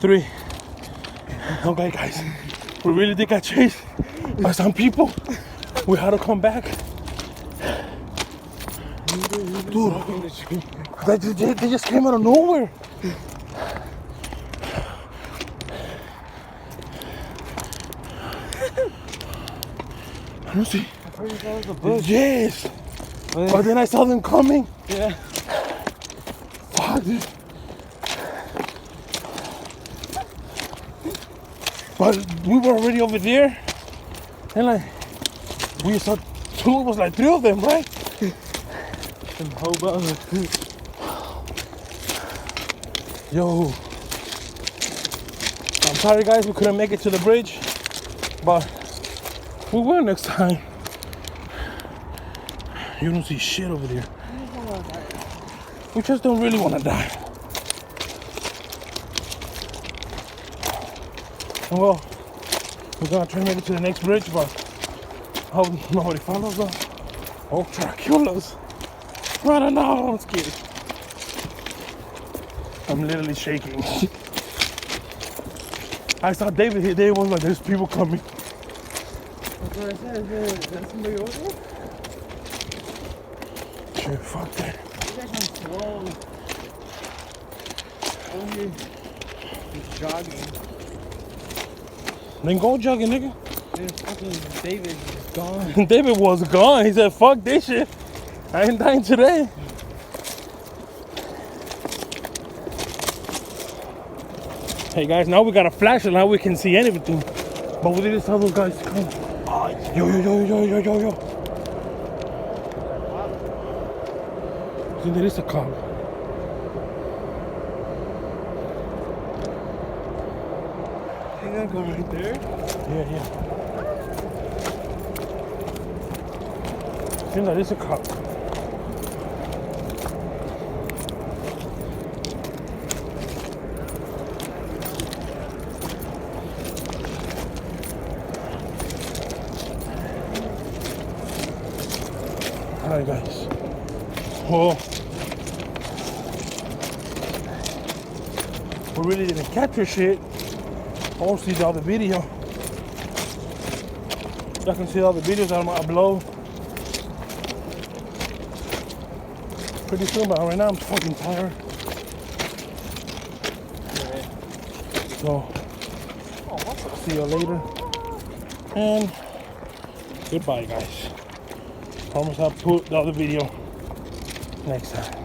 3. Okay, guys, we really did get chased by some people. We had to come back. Dude, they just came out of nowhere. I don't see. I thought you thought it was a bush. Yes. But then I saw them coming. Yeah. Fuck, dude. But we were already over there. And like, we saw two, it was like 3 of them, right? Some hobos. Yo. I'm sorry guys, we couldn't make it to the bridge. But we will next time. You don't see shit over there. We just don't really want to die. Well, we're gonna try to make it to the next bridge, but I hope nobody follows us or try to kill us. I don't know, I'm scared. I'm literally shaking. I saw David here, David was like, there's people coming. That's what I said. Is there somebody over there? Shit, fuck that. You guys are slow. Over here. He's jogging. Then go jogging, nigga. There's fucking David is gone. David was gone. He said, fuck this shit. I ain't dying today. Hey guys, now we got a flashlight. Now we can see anything. But we didn't saw those guys come. Oh, yo. I think there is a cop. I think I'm going right there. Yeah. I think that is a cop. Alright guys. Well, we really didn't capture shit. I'll see the other video. Y'all can see all the videos I'm gonna upload pretty soon, but right now I'm fucking tired. So, I'll see you later. And goodbye, guys. Promise I'll put the other video next time.